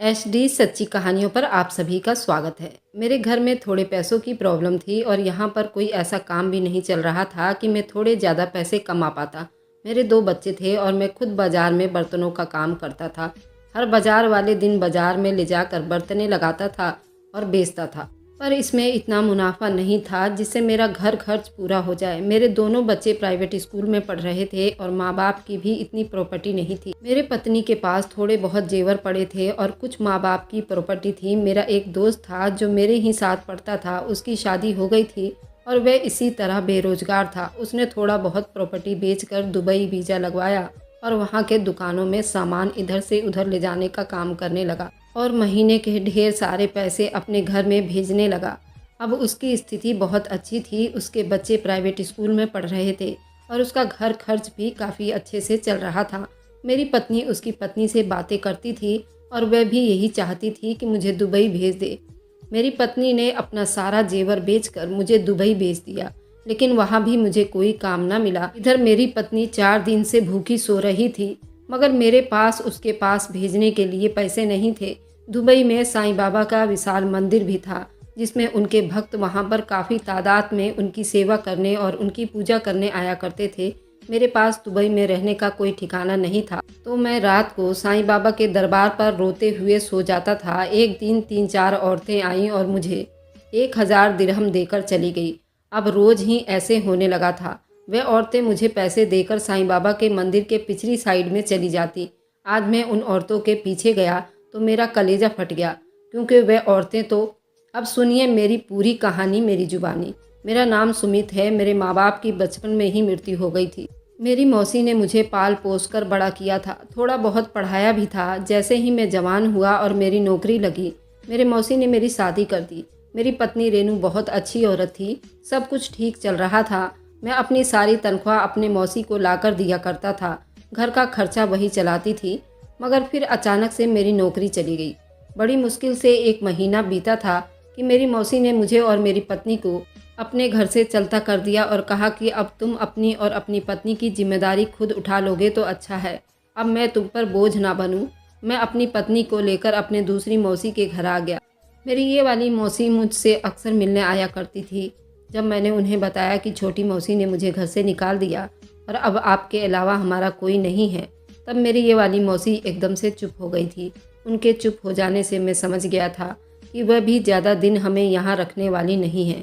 HD सच्ची कहानियों पर आप सभी का स्वागत है। मेरे घर में थोड़े पैसों की प्रॉब्लम थी और यहाँ पर कोई ऐसा काम भी नहीं चल रहा था कि मैं थोड़े ज़्यादा पैसे कमा पाता। मेरे 2 बच्चे थे और मैं खुद बाज़ार में बर्तनों का काम करता था। हर बाज़ार वाले दिन बाज़ार में ले जाकर बर्तनें लगाता था और बेचता था। पर इसमें इतना मुनाफा नहीं था जिससे मेरा घर खर्च पूरा हो जाए। मेरे दोनों बच्चे प्राइवेट स्कूल में पढ़ रहे थे और माँ बाप की भी इतनी प्रॉपर्टी नहीं थी। मेरे पत्नी के पास थोड़े बहुत जेवर पड़े थे और कुछ माँ बाप की प्रॉपर्टी थी। मेरा एक दोस्त था जो मेरे ही साथ पढ़ता था, उसकी शादी हो गई थी और वह इसी तरह बेरोजगार था। उसने थोड़ा बहुत प्रॉपर्टी बेचकर दुबई वीज़ा लगवाया और वहाँ के दुकानों में सामान इधर से उधर ले जाने का काम करने लगा और महीने के ढेर सारे पैसे अपने घर में भेजने लगा। अब उसकी स्थिति बहुत अच्छी थी, उसके बच्चे प्राइवेट स्कूल में पढ़ रहे थे और उसका घर खर्च भी काफ़ी अच्छे से चल रहा था। मेरी पत्नी उसकी पत्नी से बातें करती थी और वह भी यही चाहती थी कि मुझे दुबई भेज दे। मेरी पत्नी ने अपना सारा जेवर बेचकर मुझे दुबई भेज दिया, लेकिन वहाँ भी मुझे कोई काम ना मिला। इधर मेरी पत्नी 4 दिन से भूखी सो रही थी, मगर मेरे पास उसके पास भेजने के लिए पैसे नहीं थे। दुबई में साईं बाबा का विशाल मंदिर भी था, जिसमें उनके भक्त वहाँ पर काफ़ी तादाद में उनकी सेवा करने और उनकी पूजा करने आया करते थे। मेरे पास दुबई में रहने का कोई ठिकाना नहीं था, तो मैं रात को साईं बाबा के दरबार पर रोते हुए सो जाता था। एक दिन 3-4 औरतें आईं और मुझे 1000 दिरहम देकर चली गई। अब रोज़ ही ऐसे होने लगा था। वे औरतें मुझे पैसे देकर साईं बाबा के मंदिर के पिछली साइड में चली जाती। आज मैं उन औरतों के पीछे गया तो मेरा कलेजा फट गया, क्योंकि वे औरतें तो। अब सुनिए मेरी पूरी कहानी मेरी जुबानी। मेरा नाम सुमित है। मेरे माँ बाप की बचपन में ही मृत्यु हो गई थी। मेरी मौसी ने मुझे पाल पोस कर बड़ा किया था, थोड़ा बहुत पढ़ाया भी था। जैसे ही मैं जवान हुआ और मेरी नौकरी लगी, मेरे मौसी ने मेरी शादी कर दी। मेरी पत्नी रेनू बहुत अच्छी औरत थी, सब कुछ ठीक चल रहा था। मैं अपनी सारी तनख्वाह अपने मौसी को लाकर दिया करता था, घर का खर्चा वही चलाती थी। मगर फिर अचानक से मेरी नौकरी चली गई। बड़ी मुश्किल से 1 महीना बीता था कि मेरी मौसी ने मुझे और मेरी पत्नी को अपने घर से चलता कर दिया और कहा कि अब तुम अपनी और अपनी पत्नी की जिम्मेदारी खुद उठा लोगे तो अच्छा है। अब मैं तुम पर बोझ ना बनूं। मैं अपनी पत्नी को लेकर अपने दूसरी मौसी के घर आ गया। मेरी ये वाली मौसी मुझसे अक्सर मिलने आया करती थी। जब मैंने उन्हें बताया कि छोटी मौसी ने मुझे घर से निकाल दिया और अब आपके अलावा हमारा कोई नहीं है, तब मेरी ये वाली मौसी एकदम से चुप हो गई थी। उनके चुप हो जाने से मैं समझ गया था कि वह भी ज़्यादा दिन हमें यहाँ रखने वाली नहीं है।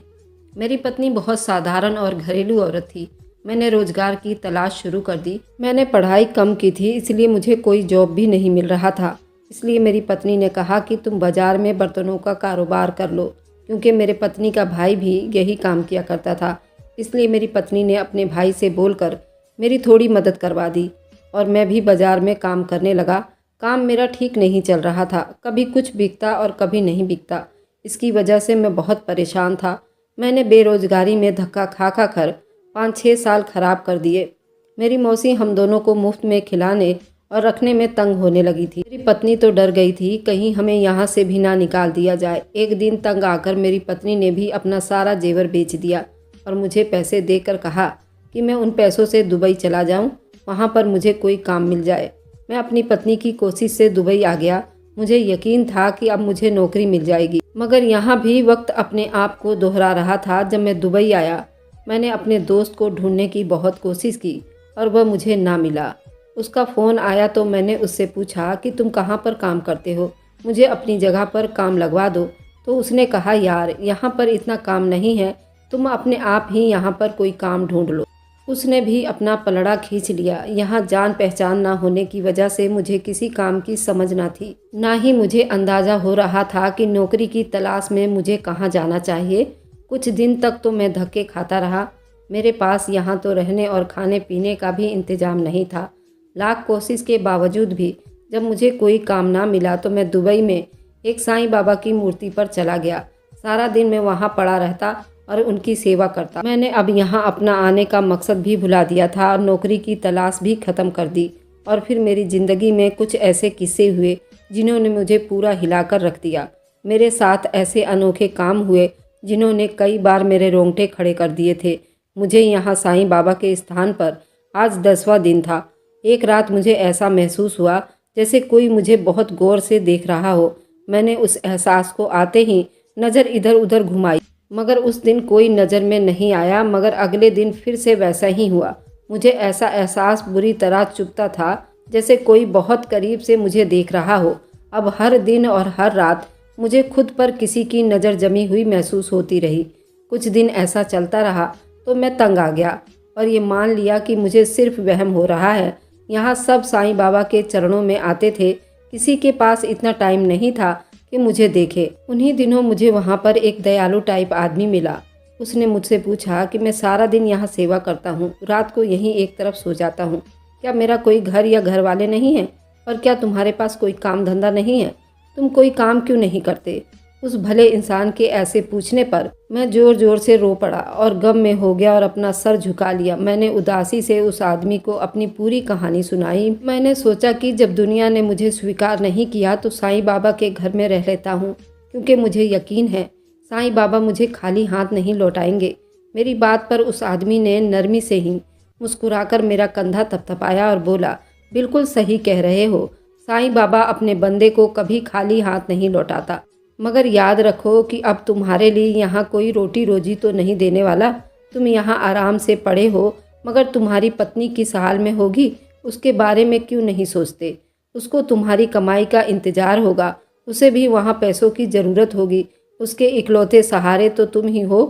मेरी पत्नी बहुत साधारण और घरेलू औरत थी। मैंने रोज़गार की तलाश शुरू कर दी। मैंने पढ़ाई कम की थी, इसलिए मुझे कोई जॉब भी नहीं मिल रहा था। इसलिए मेरी पत्नी ने कहा कि तुम बाज़ार में बर्तनों का कारोबार कर लो, क्योंकि मेरे पत्नी का भाई भी यही काम किया करता था। इसलिए मेरी पत्नी ने अपने भाई से बोलकर मेरी थोड़ी मदद करवा दी और मैं भी बाज़ार में काम करने लगा। काम मेरा ठीक नहीं चल रहा था, कभी कुछ बिकता और कभी नहीं बिकता। इसकी वजह से मैं बहुत परेशान था। मैंने बेरोज़गारी में धक्का खा खा कर 5-6 साल खराब कर दिए। मेरी मौसी हम दोनों को मुफ्त में खिलाने और रखने में तंग होने लगी थी। मेरी पत्नी तो डर गई थी कहीं हमें यहाँ से भी ना निकाल दिया जाए। एक दिन तंग आकर मेरी पत्नी ने भी अपना सारा जेवर बेच दिया और मुझे पैसे देकर कहा कि मैं उन पैसों से दुबई चला जाऊँ, वहाँ पर मुझे कोई काम मिल जाए। मैं अपनी पत्नी की कोशिश से दुबई आ गया। मुझे यकीन था कि अब मुझे नौकरी मिल जाएगी, मगर यहाँ भी वक्त अपने आप को दोहरा रहा था। जब मैं दुबई आया, मैंने अपने दोस्त को ढूंढने की बहुत कोशिश की और वह मुझे ना मिला। उसका फ़ोन आया तो मैंने उससे पूछा कि तुम कहाँ पर काम करते हो, मुझे अपनी जगह पर काम लगवा दो। तो उसने कहा, यार यहाँ पर इतना काम नहीं है, तुम अपने आप ही यहाँ पर कोई काम ढूंढ लो। उसने भी अपना पलड़ा खींच लिया। यहाँ जान पहचान ना होने की वजह से मुझे किसी काम की समझ ना थी, ना ही मुझे अंदाज़ा हो रहा था कि नौकरी की तलाश में मुझे कहाँ जाना चाहिए। कुछ दिन तक तो मैं धक्के खाता रहा। मेरे पास यहाँ तो रहने और खाने पीने का भी इंतज़ाम नहीं था। लाख कोशिश के बावजूद भी जब मुझे कोई काम ना मिला तो मैं दुबई में एक साईं बाबा की मूर्ति पर चला गया। सारा दिन मैं वहाँ पड़ा रहता और उनकी सेवा करता। मैंने अब यहाँ अपना आने का मकसद भी भुला दिया था और नौकरी की तलाश भी ख़त्म कर दी। और फिर मेरी ज़िंदगी में कुछ ऐसे किस्से हुए जिन्होंने मुझे पूरा हिलाकर रख दिया। मेरे साथ ऐसे अनोखे काम हुए जिन्होंने कई बार मेरे रोंगटे खड़े कर दिए थे। मुझे यहाँ साईं बाबा के स्थान पर आज 10वां दिन था। एक रात मुझे ऐसा महसूस हुआ जैसे कोई मुझे बहुत गौर से देख रहा हो। मैंने उस एहसास को आते ही नज़र इधर उधर घुमाई, मगर उस दिन कोई नज़र में नहीं आया। मगर अगले दिन फिर से वैसा ही हुआ। मुझे ऐसा एहसास बुरी तरह चुभता था, जैसे कोई बहुत करीब से मुझे देख रहा हो। अब हर दिन और हर रात मुझे खुद पर किसी की नज़र जमी हुई महसूस होती रही। कुछ दिन ऐसा चलता रहा तो मैं तंग आ गया और ये मान लिया कि मुझे सिर्फ वहम हो रहा है। यहाँ सब साईं बाबा के चरणों में आते थे, किसी के पास इतना टाइम नहीं था कि मुझे देखे। उन्हीं दिनों मुझे वहाँ पर एक दयालु टाइप आदमी मिला। उसने मुझसे पूछा कि मैं सारा दिन यहाँ सेवा करता हूँ, रात को यहीं एक तरफ सो जाता हूँ, क्या मेरा कोई घर या घर वाले नहीं हैं? और क्या तुम्हारे पास कोई काम धंधा नहीं है? तुम कोई काम क्यों नहीं करते? उस भले इंसान के ऐसे पूछने पर मैं जोर जोर से रो पड़ा और गम में हो गया और अपना सर झुका लिया। मैंने उदासी से उस आदमी को अपनी पूरी कहानी सुनाई। मैंने सोचा कि जब दुनिया ने मुझे स्वीकार नहीं किया तो साईं बाबा के घर में रह लेता हूँ, क्योंकि मुझे यकीन है साईं बाबा मुझे खाली हाथ नहीं लौटाएंगे। मेरी बात पर उस आदमी ने नरमी से ही मुस्कुराकर मेरा कंधा थपथपाया और बोला, बिल्कुल सही कह रहे हो, साईं बाबा अपने बंदे को कभी खाली हाथ नहीं लौटाता। मगर याद रखो कि अब तुम्हारे लिए यहाँ कोई रोटी रोजी तो नहीं देने वाला। तुम यहाँ आराम से पड़े हो, मगर तुम्हारी पत्नी किस हाल में होगी उसके बारे में क्यों नहीं सोचते? उसको तुम्हारी कमाई का इंतजार होगा, उसे भी वहाँ पैसों की ज़रूरत होगी। उसके इकलौते सहारे तो तुम ही हो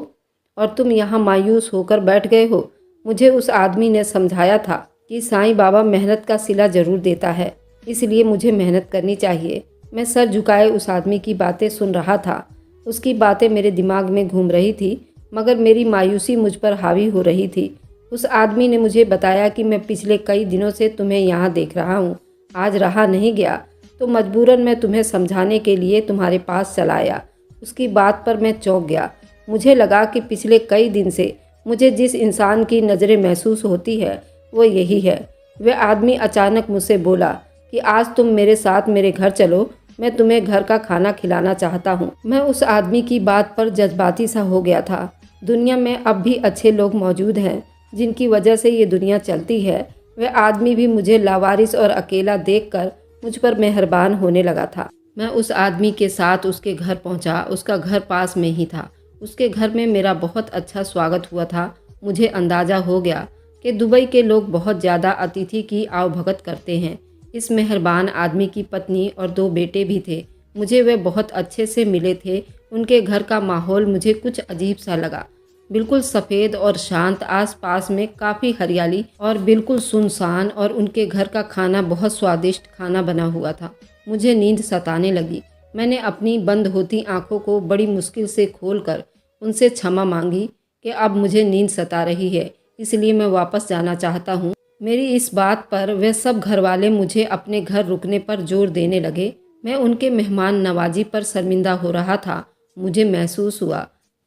और तुम यहाँ मायूस होकर बैठ गए हो। मुझे उस आदमी ने समझाया था कि साईं बाबा मेहनत का सिला ज़रूर देता है, इसलिए मुझे मेहनत करनी चाहिए। मैं सर झुकाए उस आदमी की बातें सुन रहा था। उसकी बातें मेरे दिमाग में घूम रही थी, मगर मेरी मायूसी मुझ पर हावी हो रही थी। उस आदमी ने मुझे बताया कि मैं पिछले कई दिनों से तुम्हें यहाँ देख रहा हूँ। आज रहा नहीं गया तो मजबूरन मैं तुम्हें समझाने के लिए तुम्हारे पास चला आया। उसकी बात पर मैं चौंक गया। मुझे लगा कि पिछले कई दिन से मुझे जिस इंसान की नज़रें महसूस होती है वो यही है। वह आदमी अचानक मुझसे बोला कि आज तुम मेरे साथ मेरे घर चलो, मैं तुम्हें घर का खाना खिलाना चाहता हूँ। मैं उस आदमी की बात पर जज्बाती सा हो गया था। दुनिया में अब भी अच्छे लोग मौजूद हैं जिनकी वजह से ये दुनिया चलती है। वह आदमी भी मुझे लावारिस और अकेला देखकर मुझ पर मेहरबान होने लगा था। मैं उस आदमी के साथ उसके घर पहुँचा। उसका घर पास में ही था। उसके घर में मेरा बहुत अच्छा स्वागत हुआ था। मुझे अंदाज़ा हो गया कि दुबई के लोग बहुत ज़्यादा अतिथि की आवभगत करते हैं। इस मेहरबान आदमी की पत्नी और 2 बेटे भी थे। मुझे वे बहुत अच्छे से मिले थे। उनके घर का माहौल मुझे कुछ अजीब सा लगा, बिल्कुल सफ़ेद और शांत, आसपास में काफ़ी हरियाली और बिल्कुल सुनसान। और उनके घर का खाना बहुत स्वादिष्ट खाना बना हुआ था। मुझे नींद सताने लगी। मैंने अपनी बंद होती आँखों को बड़ी मुश्किल से खोलकर उनसे क्षमा मांगी कि अब मुझे नींद सता रही है, इसलिए मैं वापस जाना चाहता हूँ। मेरी इस बात पर वे सब घरवाले मुझे अपने घर रुकने पर जोर देने लगे। मैं उनके मेहमान नवाजी पर शर्मिंदा हो रहा था। मुझे महसूस हुआ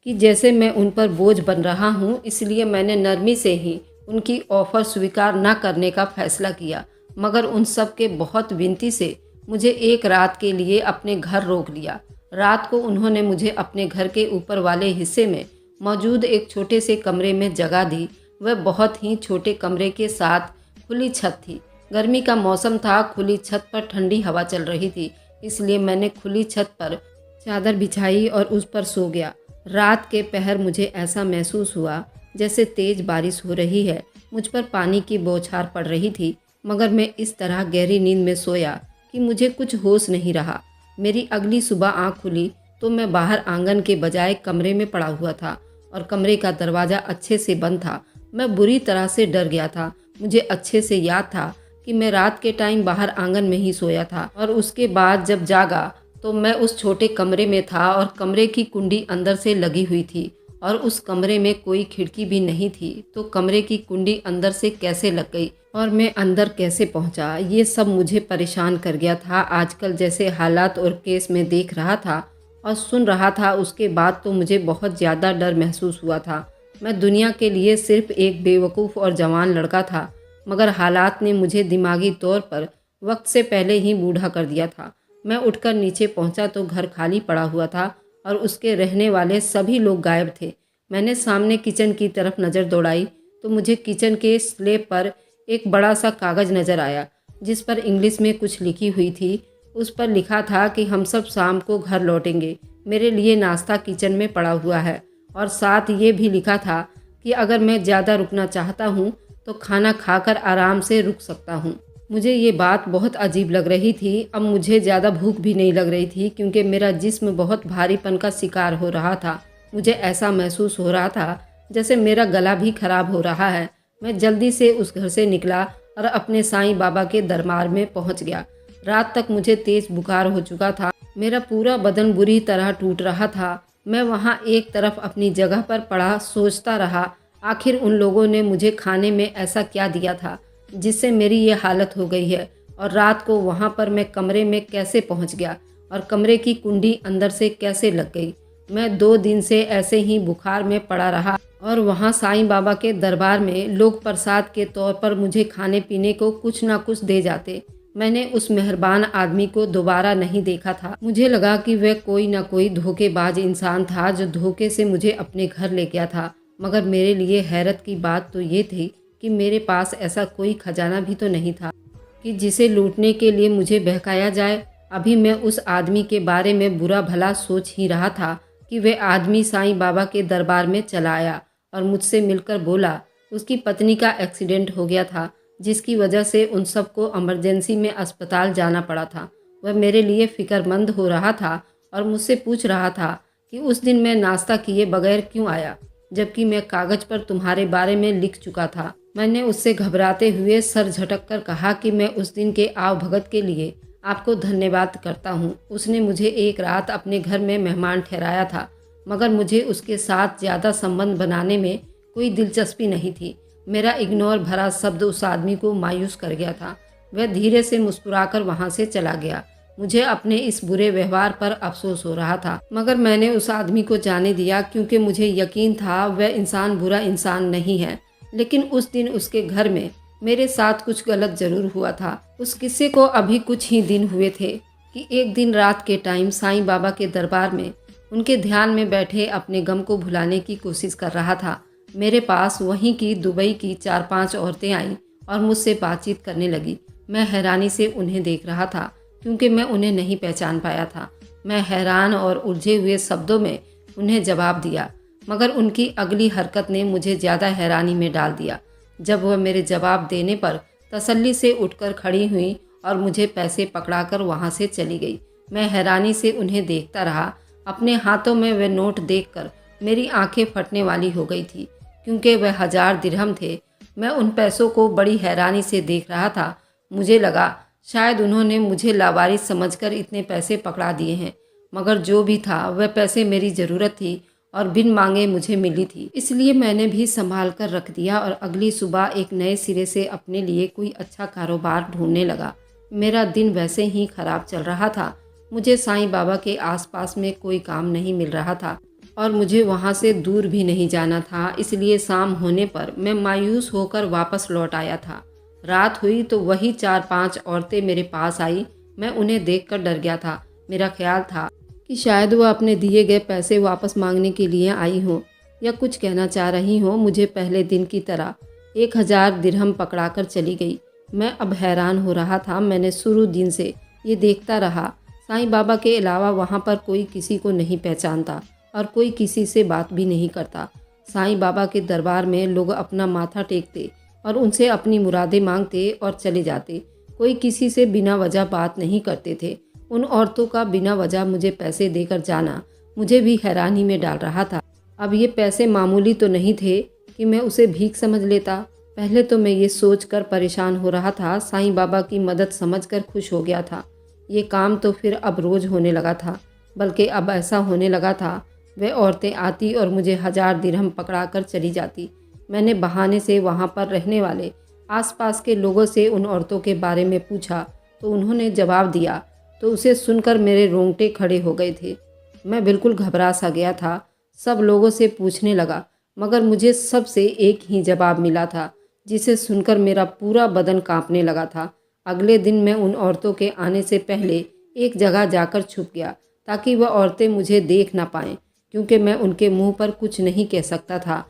कि जैसे मैं उन पर बोझ बन रहा हूँ, इसलिए मैंने नरमी से ही उनकी ऑफ़र स्वीकार न करने का फ़ैसला किया। मगर उन सब के बहुत विनती से मुझे एक रात के लिए अपने घर रोक लिया। रात को उन्होंने मुझे अपने घर के ऊपर वाले हिस्से में मौजूद एक छोटे से कमरे में जगह दी। वह बहुत ही छोटे कमरे के साथ खुली छत थी। गर्मी का मौसम था। खुली छत पर ठंडी हवा चल रही थी, इसलिए मैंने खुली छत पर चादर बिछाई और उस पर सो गया। रात के पहर मुझे ऐसा महसूस हुआ जैसे तेज़ बारिश हो रही है। मुझ पर पानी की बौछार पड़ रही थी, मगर मैं इस तरह गहरी नींद में सोया कि मुझे कुछ होश नहीं रहा। मेरी अगली सुबह आँख खुली तो मैं बाहर आंगन के बजाय कमरे में पड़ा हुआ था और कमरे का दरवाज़ा अच्छे से बंद था। मैं बुरी तरह से डर गया था। मुझे अच्छे से याद था कि मैं रात के टाइम बाहर आंगन में ही सोया था और उसके बाद जब जागा तो मैं उस छोटे कमरे में था और कमरे की कुंडी अंदर से लगी हुई थी और उस कमरे में कोई खिड़की भी नहीं थी। तो कमरे की कुंडी अंदर से कैसे लग गई और मैं अंदर कैसे पहुंचा, ये सब मुझे परेशान कर गया था। आजकल जैसे हालात और केस में देख रहा था और सुन रहा था, उसके बाद तो मुझे बहुत ज़्यादा डर महसूस हुआ था। मैं दुनिया के लिए सिर्फ एक बेवकूफ़ और जवान लड़का था, मगर हालात ने मुझे दिमागी तौर पर वक्त से पहले ही बूढ़ा कर दिया था। मैं उठकर नीचे पहुंचा तो घर खाली पड़ा हुआ था और उसके रहने वाले सभी लोग गायब थे। मैंने सामने किचन की तरफ नज़र दौड़ाई तो मुझे किचन के स्लैब पर एक बड़ा सा कागज़ नज़र आया। जिस पर इंग्लिश में कुछ लिखी हुई थी। उस पर लिखा था कि हम सब शाम को घर लौटेंगे, मेरे लिए नाश्ता किचन में पड़ा हुआ है। और साथ ये भी लिखा था कि अगर मैं ज़्यादा रुकना चाहता हूँ तो खाना खाकर आराम से रुक सकता हूँ। मुझे ये बात बहुत अजीब लग रही थी। अब मुझे ज़्यादा भूख भी नहीं लग रही थी क्योंकि मेरा जिस्म बहुत भारीपन का शिकार हो रहा था। मुझे ऐसा महसूस हो रहा था जैसे मेरा गला भी खराब हो रहा है। मैं जल्दी से उस घर से निकला और अपने साईं बाबा के दरबार में पहुंच गया। रात तक मुझे तेज बुखार हो चुका था, मेरा पूरा बदन बुरी तरह टूट रहा था। मैं वहाँ एक तरफ अपनी जगह पर पड़ा सोचता रहा, आखिर उन लोगों ने मुझे खाने में ऐसा क्या दिया था जिससे मेरी ये हालत हो गई है। और रात को वहाँ पर मैं कमरे में कैसे पहुँच गया और कमरे की कुंडी अंदर से कैसे लग गई। मैं 2 दिन से ऐसे ही बुखार में पड़ा रहा और वहाँ साईं बाबा के दरबार में लोग प्रसाद के तौर पर मुझे खाने पीने को कुछ ना कुछ दे जाते। मैंने उस मेहरबान आदमी को दोबारा नहीं देखा था। मुझे लगा कि वह कोई ना कोई धोखेबाज इंसान था जो धोखे से मुझे अपने घर ले गया था। मगर मेरे लिए हैरत की बात तो ये थी कि मेरे पास ऐसा कोई खजाना भी तो नहीं था कि जिसे लूटने के लिए मुझे बहकाया जाए। अभी मैं उस आदमी के बारे में बुरा भला सोच ही रहा था कि वह आदमी साईं बाबा के दरबार में चला आया और मुझसे मिलकर बोला उसकी पत्नी का एक्सीडेंट हो गया था, जिसकी वजह से उन सबको इमरजेंसी में अस्पताल जाना पड़ा था। वह मेरे लिए फ़िक्रमंद हो रहा था और मुझसे पूछ रहा था कि उस दिन मैं नाश्ता किए बगैर क्यों आया, जबकि मैं कागज़ पर तुम्हारे बारे में लिख चुका था। मैंने उससे घबराते हुए सर झटक कर कहा कि मैं उस दिन के आवभगत के लिए आपको धन्यवाद करता हूँ। उसने मुझे एक रात अपने घर में मेहमान ठहराया था, मगर मुझे उसके साथ ज़्यादा संबंध बनाने में कोई दिलचस्पी नहीं थी। मेरा इग्नोर भरा शब्द उस आदमी को मायूस कर गया था। वह धीरे से मुस्कुराकर वहाँ से चला गया। मुझे अपने इस बुरे व्यवहार पर अफसोस हो रहा था, मगर मैंने उस आदमी को जाने दिया क्योंकि मुझे यकीन था वह इंसान बुरा इंसान नहीं है। लेकिन उस दिन उसके घर में मेरे साथ कुछ गलत जरूर हुआ था। उस किस्से को अभी कुछ ही दिन हुए थे कि एक दिन रात के टाइम साईं बाबा के दरबार में उनके ध्यान में बैठे अपने गम को भुलाने की कोशिश कर रहा था। मेरे पास वहीं की दुबई की 4-5 औरतें आईं और मुझसे बातचीत करने लगी। मैं हैरानी से उन्हें देख रहा था क्योंकि मैं उन्हें नहीं पहचान पाया था। मैं हैरान और उलझे हुए शब्दों में उन्हें जवाब दिया, मगर उनकी अगली हरकत ने मुझे ज़्यादा हैरानी में डाल दिया। जब वह मेरे जवाब देने पर तसल्ली से उठकर खड़ी हुई और मुझे पैसे पकड़ाकर वहाँ से चली गई। मैं हैरानी से उन्हें देखता रहा। अपने हाथों में वह नोट देखकर मेरी आंखें फटने वाली हो गई थी क्योंकि वह 1000 दिरहम थे। मैं उन पैसों को बड़ी हैरानी से देख रहा था। मुझे लगा शायद उन्होंने मुझे लावारिस समझकर इतने पैसे पकड़ा दिए हैं, मगर जो भी था वह पैसे मेरी ज़रूरत थी और बिन मांगे मुझे मिली थी, इसलिए मैंने भी संभाल कर रख दिया और अगली सुबह एक नए सिरे से अपने लिए कोई अच्छा कारोबार ढूंढने लगा। मेरा दिन वैसे ही खराब चल रहा था। मुझे साईं बाबा के आसपास में कोई काम नहीं मिल रहा था और मुझे वहाँ से दूर भी नहीं जाना था, इसलिए शाम होने पर मैं मायूस होकर वापस लौट आया था। रात हुई तो वही 4-5 औरतें मेरे पास आई। मैं उन्हें देखकर डर गया था। मेरा ख्याल था कि शायद वह अपने दिए गए पैसे वापस मांगने के लिए आई हों या कुछ कहना चाह रही हों। मुझे पहले दिन की तरह 1000 दिरहम पकड़ाकर चली गई। मैं अब हैरान हो रहा था। मैंने शुरू दिन से ये देखता रहा, साईं बाबा के अलावा वहाँ पर कोई किसी को नहीं पहचानता और कोई किसी से बात भी नहीं करता। साईं बाबा के दरबार में लोग अपना माथा टेकते और उनसे अपनी मुरादें मांगते और चले जाते। कोई किसी से बिना वजह बात नहीं करते थे। उन औरतों का बिना वजह मुझे पैसे देकर जाना मुझे भी हैरानी में डाल रहा था। अब ये पैसे मामूली तो नहीं थे कि मैं उसे भीख समझ लेता। पहले तो मैं ये सोचकर परेशान हो रहा था, साईं बाबा की मदद समझकर खुश हो गया था। ये काम तो फिर अब रोज़ होने लगा था, बल्कि अब ऐसा होने लगा था वह औरतें आती और मुझे 1000 दिरहम पकड़ा कर चली जाती। मैंने बहाने से वहाँ पर रहने वाले आसपास के लोगों से उन औरतों के बारे में पूछा तो उन्होंने जवाब दिया, तो उसे सुनकर मेरे रोंगटे खड़े हो गए थे। मैं बिल्कुल घबरा सा गया था। सब लोगों से पूछने लगा, मगर मुझे सबसे एक ही जवाब मिला था, जिसे सुनकर मेरा पूरा बदन कांपने लगा था। अगले दिन मैं उन औरतों के आने से पहले एक जगह जाकर छुप गया ताकि वह औरतें मुझे देख ना पाएं, क्योंकि मैं उनके मुंह पर कुछ नहीं कह सकता था।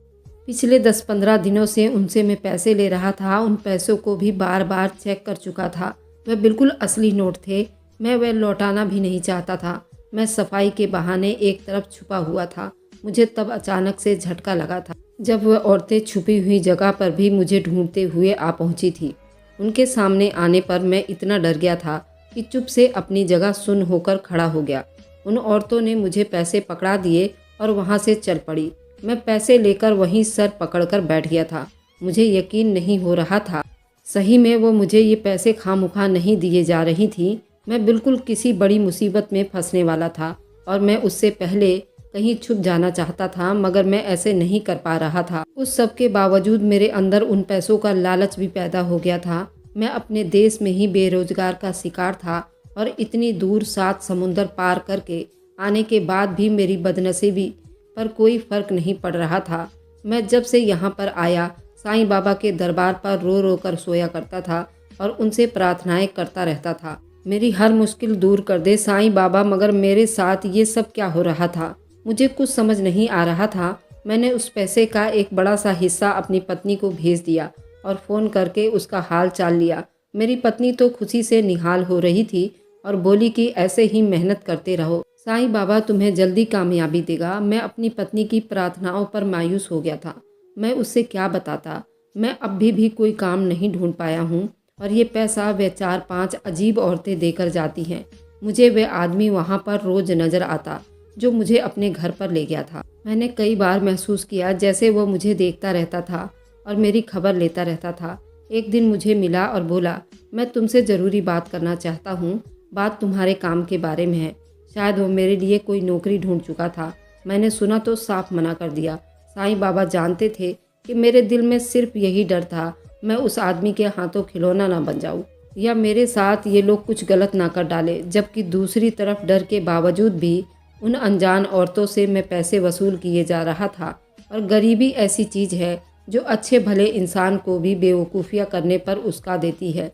पिछले 10-15 दिनों से उनसे मैं पैसे ले रहा था। उन पैसों को भी बार बार चेक कर चुका था। वह बिल्कुल असली नोट थे। मैं वह लौटाना भी नहीं चाहता था। मैं सफाई के बहाने एक तरफ छुपा हुआ था। मुझे तब अचानक से झटका लगा था जब वह औरतें छुपी हुई जगह पर भी मुझे ढूंढते हुए आ पहुंची थी। उनके सामने आने पर मैं इतना डर गया था कि चुप से अपनी जगह सुन्न होकर खड़ा हो गया। उन औरतों ने मुझे पैसे पकड़ा दिए और वहाँ से चल पड़ी। मैं पैसे लेकर वहीं सर पकड़कर बैठ गया था। मुझे यकीन नहीं हो रहा था सही में वो मुझे ये पैसे खामखा नहीं दिए जा रही थी। मैं बिल्कुल किसी बड़ी मुसीबत में फंसने वाला था और मैं उससे पहले कहीं छुप जाना चाहता था, मगर मैं ऐसे नहीं कर पा रहा था। उस सब के बावजूद मेरे अंदर उन पैसों का लालच भी पैदा हो गया था। मैं अपने देश में ही बेरोजगार का शिकार था और इतनी दूर 7 समुंदर पार करके आने के बाद भी मेरी बदनसीबी पर कोई फर्क नहीं पड़ रहा था। मैं जब से यहाँ पर आया साईं बाबा के दरबार पर रो रो कर सोया करता था और उनसे प्रार्थनाएं करता रहता था, मेरी हर मुश्किल दूर कर दे साईं बाबा। मगर मेरे साथ ये सब क्या हो रहा था, मुझे कुछ समझ नहीं आ रहा था। मैंने उस पैसे का एक बड़ा सा हिस्सा अपनी पत्नी को भेज दिया और फ़ोन करके उसका हाल चाल लिया। मेरी पत्नी तो खुशी से निहाल हो रही थी और बोली कि ऐसे ही मेहनत करते रहो, साईं बाबा तुम्हें जल्दी कामयाबी देगा। मैं अपनी पत्नी की प्रार्थनाओं पर मायूस हो गया था। मैं उससे क्या बताता। मैं अब भी कोई काम नहीं ढूंढ पाया हूँ और ये पैसा वे 4-5 अजीब औरतें देकर जाती हैं। मुझे वे आदमी वहाँ पर रोज़ नज़र आता जो मुझे अपने घर पर ले गया था। मैंने कई बार महसूस किया जैसे वो मुझे देखता रहता था और मेरी खबर लेता रहता था। एक दिन मुझे मिला और बोला, मैं तुमसे ज़रूरी बात करना चाहता हूँ। बात तुम्हारे काम के बारे में है। शायद वो मेरे लिए कोई नौकरी ढूंढ चुका था। मैंने सुना तो साफ मना कर दिया। साईं बाबा जानते थे कि मेरे दिल में सिर्फ यही डर था, मैं उस आदमी के हाथों खिलौना ना बन जाऊँ या मेरे साथ ये लोग कुछ गलत ना कर डाले। जबकि दूसरी तरफ डर के बावजूद भी उन अनजान औरतों से मैं पैसे वसूल किए जा रहा था। और गरीबी ऐसी चीज़ है जो अच्छे भले इंसान को भी बेवकूफ़ियाँ करने पर उकसा देती है।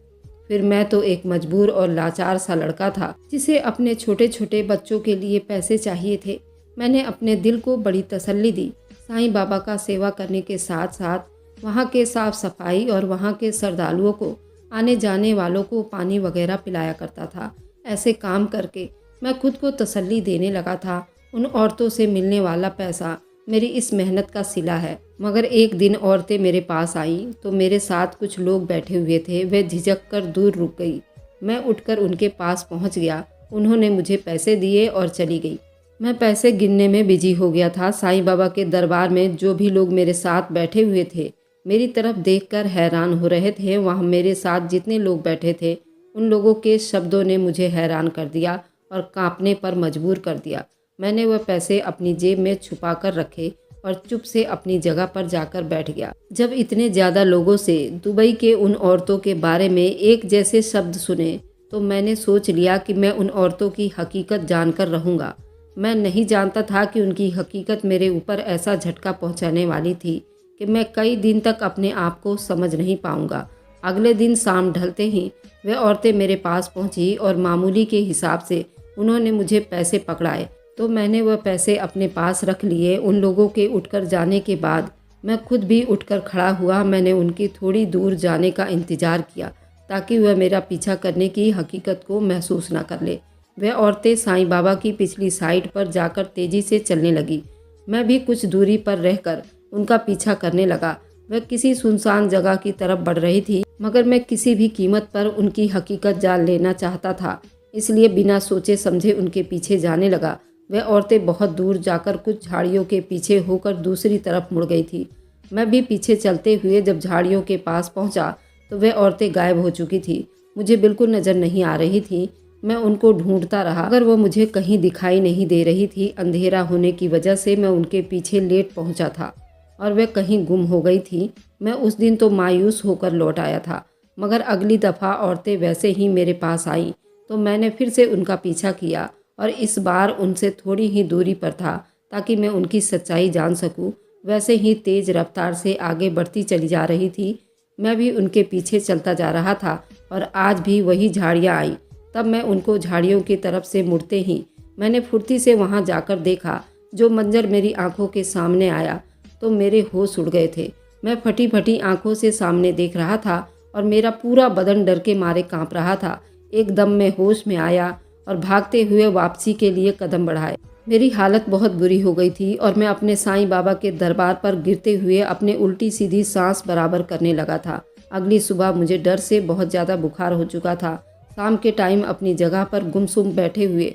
फिर मैं तो एक मजबूर और लाचार सा लड़का था जिसे अपने छोटे छोटे बच्चों के लिए पैसे चाहिए थे। मैंने अपने दिल को बड़ी तसल्ली दी। साईं बाबा का सेवा करने के साथ साथ वहाँ के साफ सफाई और वहाँ के श्रद्धालुओं को, आने जाने वालों को पानी वगैरह पिलाया करता था। ऐसे काम करके मैं खुद को तसल्ली देने लगा था। उन औरतों से मिलने वाला पैसा मेरी इस मेहनत का सिला है। मगर एक दिन औरतें मेरे पास आईं तो मेरे साथ कुछ लोग बैठे हुए थे। वे झिझक कर दूर रुक गई। मैं उठकर उनके पास पहुंच गया। उन्होंने मुझे पैसे दिए और चली गई। मैं पैसे गिनने में बिजी हो गया था। साईं बाबा के दरबार में जो भी लोग मेरे साथ बैठे हुए थे मेरी तरफ देखकर हैरान हो रहे थे। वहाँ मेरे साथ जितने लोग बैठे थे उन लोगों के शब्दों ने मुझे हैरान कर दिया और कांपने पर मजबूर कर दिया। मैंने वह पैसे अपनी जेब में छुपा कर रखे और चुप से अपनी जगह पर जाकर बैठ गया। जब इतने ज़्यादा लोगों से दुबई के उन औरतों के बारे में एक जैसे शब्द सुने तो मैंने सोच लिया कि मैं उन औरतों की हकीकत जानकर रहूँगा। मैं नहीं जानता था कि उनकी हकीकत मेरे ऊपर ऐसा झटका पहुँचाने वाली थी कि मैं कई दिन तक अपने आप को समझ नहीं पाऊँगा। अगले दिन शाम ढलते ही वे औरतें मेरे पास पहुँची और मामूली के हिसाब से उन्होंने मुझे पैसे पकड़ाए तो मैंने वह पैसे अपने पास रख लिए। उन लोगों के उठकर जाने के बाद मैं खुद भी उठकर खड़ा हुआ। मैंने उनकी थोड़ी दूर जाने का इंतज़ार किया ताकि वह मेरा पीछा करने की हकीकत को महसूस ना कर ले। वह औरतें साईं बाबा की पिछली साइड पर जाकर तेज़ी से चलने लगी। मैं भी कुछ दूरी पर रहकर उनका पीछा करने लगा। वह किसी सुनसान जगह की तरफ बढ़ रही थी, मगर मैं किसी भी कीमत पर उनकी हकीकत जान लेना चाहता था, इसलिए बिना सोचे समझे उनके पीछे जाने लगा। वह औरतें बहुत दूर जाकर कुछ झाड़ियों के पीछे होकर दूसरी तरफ मुड़ गई थी। मैं भी पीछे चलते हुए जब झाड़ियों के पास पहुंचा तो वह औरतें गायब हो चुकी थी। मुझे बिल्कुल नज़र नहीं आ रही थी। मैं उनको ढूंढता रहा मगर वो मुझे कहीं दिखाई नहीं दे रही थी। अंधेरा होने की वजह से मैं उनके पीछे लेट पहुंचा था और वह कहीं गुम हो गई थी। मैं उस दिन तो मायूस होकर लौट आया था, मगर अगली दफ़ा औरतें वैसे ही मेरे पास आईं तो मैंने फिर से उनका पीछा किया और इस बार उनसे थोड़ी ही दूरी पर था ताकि मैं उनकी सच्चाई जान सकूं। वैसे ही तेज़ रफ्तार से आगे बढ़ती चली जा रही थी। मैं भी उनके पीछे चलता जा रहा था और आज भी वही झाड़ियाँ आई। तब मैं उनको झाड़ियों की तरफ से मुड़ते ही मैंने फुर्ती से वहाँ जाकर देखा। जो मंजर मेरी आंखों के सामने आया तो मेरे होश उड़ गए थे। मैं फटी फटी आंखों से सामने देख रहा था और मेरा पूरा बदन डर के मारे कांप रहा था। एकदम मैं होश में आया और भागते हुए वापसी के लिए कदम बढ़ाए। मेरी हालत बहुत बुरी हो गई थी और मैं अपने साईं बाबा के दरबार पर गिरते हुए अपने उल्टी सीधी सांस बराबर करने लगा था। अगली सुबह मुझे डर से बहुत ज़्यादा बुखार हो चुका था। शाम के टाइम अपनी जगह पर गुमसुम बैठे हुए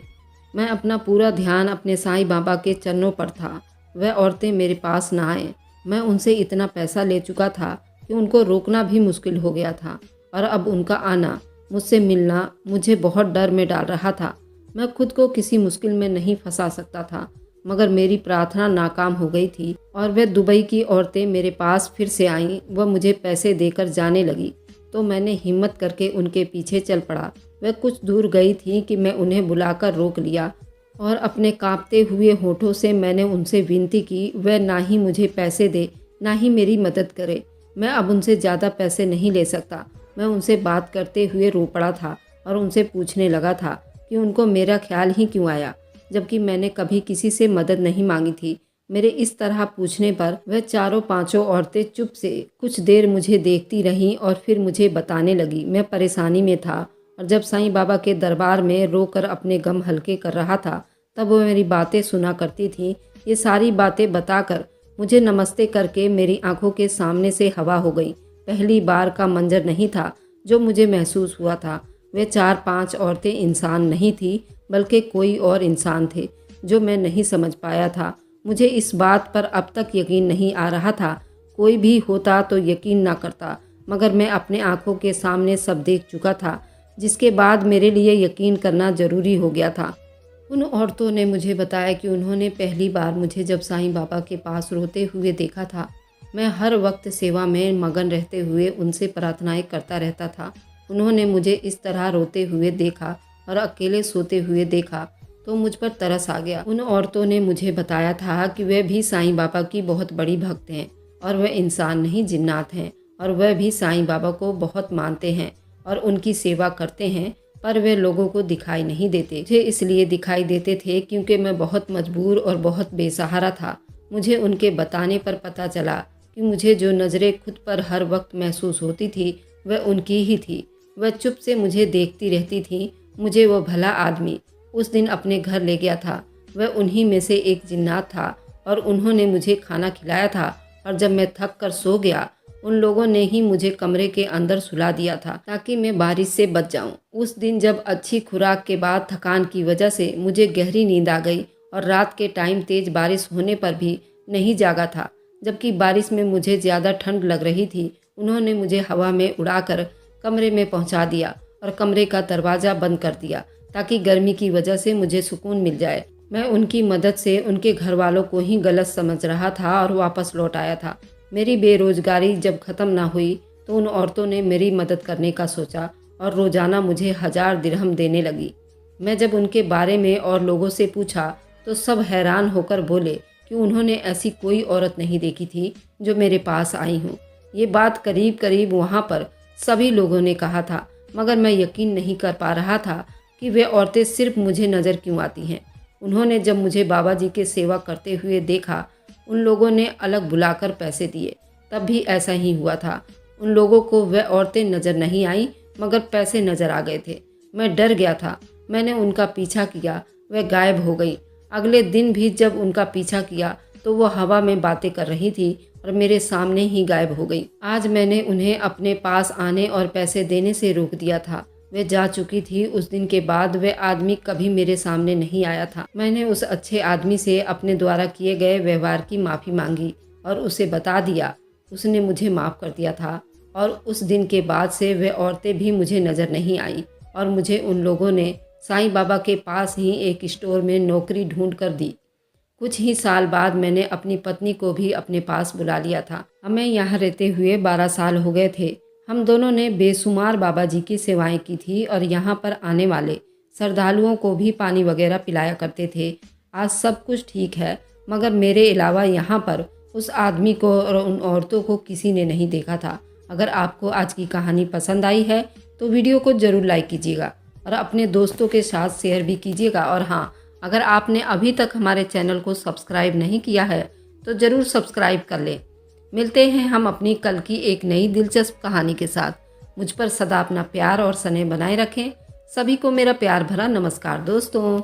मैं अपना पूरा ध्यान अपने साईं बाबा के चरणों पर था। वह औरतें मेरे पास ना आए। मैं उनसे इतना पैसा ले चुका था कि उनको रोकना भी मुश्किल हो गया था और अब उनका आना, मुझसे मिलना मुझे बहुत डर में डाल रहा था। मैं खुद को किसी मुश्किल में नहीं फंसा सकता था, मगर मेरी प्रार्थना नाकाम हो गई थी और वह दुबई की औरतें मेरे पास फिर से आईं। वह मुझे पैसे देकर जाने लगी तो मैंने हिम्मत करके उनके पीछे चल पड़ा। वह कुछ दूर गई थी कि मैं उन्हें बुलाकर रोक लिया और अपने कांपते हुए होठों से मैंने उनसे विनती की वह ना ही मुझे पैसे दे ना ही मेरी मदद करे। मैं अब उनसे ज़्यादा पैसे नहीं ले सकता। मैं उनसे बात करते हुए रो पड़ा था और उनसे पूछने लगा था कि उनको मेरा ख्याल ही क्यों आया, जबकि मैंने कभी किसी से मदद नहीं मांगी थी। मेरे इस तरह पूछने पर वह चारों पांचों औरतें चुप से कुछ देर मुझे देखती रहीं और फिर मुझे बताने लगी। मैं परेशानी में था और जब साईं बाबा के दरबार में रोकर अपने गम हल्के कर रहा था तब वो मेरी बातें सुना करती थी। ये सारी बातें बताकर मुझे नमस्ते करके मेरी आंखों के सामने से हवा हो गई। पहली बार का मंजर नहीं था जो मुझे महसूस हुआ था। वे 4-5 औरतें इंसान नहीं थी बल्कि कोई और इंसान थे जो मैं नहीं समझ पाया था। मुझे इस बात पर अब तक यकीन नहीं आ रहा था। कोई भी होता तो यकीन ना करता, मगर मैं अपने आंखों के सामने सब देख चुका था, जिसके बाद मेरे लिए यकीन करना ज़रूरी हो गया था। उन औरतों ने मुझे बताया कि उन्होंने पहली बार मुझे जब साईं बाबा के पास रोते हुए देखा था। मैं हर वक्त सेवा में मगन रहते हुए उनसे प्रार्थनाएं करता रहता था। उन्होंने मुझे इस तरह रोते हुए देखा और अकेले सोते हुए देखा तो मुझ पर तरस आ गया। उन औरतों ने मुझे बताया था कि वह भी साईं बाबा की बहुत बड़ी भक्त हैं और वह इंसान नहीं जिन्नात हैं और वह भी साईं बाबा को बहुत मानते हैं और उनकी सेवा करते हैं, पर वे लोगों को दिखाई नहीं देते। मुझे इसलिए दिखाई देते थे क्योंकि मैं बहुत मजबूर और बहुत बेसहारा था। मुझे उनके बताने पर पता चला कि मुझे जो नज़रें खुद पर हर वक्त महसूस होती थी वह उनकी ही थी। वह चुप से मुझे देखती रहती थी। मुझे वो भला आदमी उस दिन अपने घर ले गया था। वह उन्हीं में से एक जिन्नात था और उन्होंने मुझे खाना खिलाया था और जब मैं थक कर सो गया उन लोगों ने ही मुझे कमरे के अंदर सुला दिया था ताकि मैं बारिश से बच जाऊं। उस दिन जब अच्छी खुराक के बाद थकान की वजह से मुझे गहरी नींद आ गई और रात के टाइम तेज बारिश होने पर भी नहीं जागा था, जबकि बारिश में मुझे ज़्यादा ठंड लग रही थी। उन्होंने मुझे हवा में उड़ाकर कमरे में पहुंचा दिया और कमरे का दरवाज़ा बंद कर दिया ताकि गर्मी की वजह से मुझे सुकून मिल जाए। मैं उनकी मदद से उनके घर वालों को ही गलत समझ रहा था और वापस लौट आया था। मेरी बेरोजगारी जब ख़त्म ना हुई तो उन औरतों ने मेरी मदद करने का सोचा और रोज़ाना मुझे 1000 दिरहम देने लगी। मैं जब उनके बारे में और लोगों से पूछा तो सब हैरान होकर बोले कि उन्होंने ऐसी कोई औरत नहीं देखी थी जो मेरे पास आई हूँ। ये बात करीब करीब वहाँ पर सभी लोगों ने कहा था, मगर मैं यकीन नहीं कर पा रहा था कि वे औरतें सिर्फ मुझे नज़र क्यों आती हैं। उन्होंने जब मुझे बाबा जी के सेवा करते हुए देखा, उन लोगों ने अलग बुलाकर पैसे दिए। तब भी ऐसा ही हुआ था। उन लोगों को वह औरतें नज़र नहीं आई मगर पैसे नज़र आ गए थे। मैं डर गया था। मैंने उनका पीछा किया, वह गायब हो गई। अगले दिन भी जब उनका पीछा किया तो वो हवा में बातें कर रही थी और मेरे सामने ही गायब हो गई। आज मैंने उन्हें अपने पास आने और पैसे देने से रोक दिया था। वे जा चुकी थी। उस दिन के बाद वह आदमी कभी मेरे सामने नहीं आया था। मैंने उस अच्छे आदमी से अपने द्वारा किए गए व्यवहार की माफ़ी मांगी और उसे बता दिया। उसने मुझे माफ़ कर दिया था और उस दिन के बाद से वह औरतें भी मुझे नज़र नहीं आई और मुझे उन लोगों ने साईं बाबा के पास ही एक स्टोर में नौकरी ढूंढ कर दी। कुछ ही साल बाद मैंने अपनी पत्नी को भी अपने पास बुला लिया था। हमें यहाँ रहते हुए 12 साल हो गए थे। हम दोनों ने बेशुमार बाबा जी की सेवाएं की थी और यहाँ पर आने वाले श्रद्धालुओं को भी पानी वगैरह पिलाया करते थे। आज सब कुछ ठीक है, मगर मेरे अलावा यहाँ पर उस आदमी को और उन औरतों को किसी ने नहीं देखा था। अगर आपको आज की कहानी पसंद आई है तो वीडियो को ज़रूर लाइक कीजिएगा और अपने दोस्तों के साथ शेयर भी कीजिएगा। और हाँ, अगर आपने अभी तक हमारे चैनल को सब्सक्राइब नहीं किया है तो ज़रूर सब्सक्राइब कर लें। मिलते हैं हम अपनी कल की एक नई दिलचस्प कहानी के साथ। मुझ पर सदा अपना प्यार और स्नेह बनाए रखें। सभी को मेरा प्यार भरा नमस्कार दोस्तों।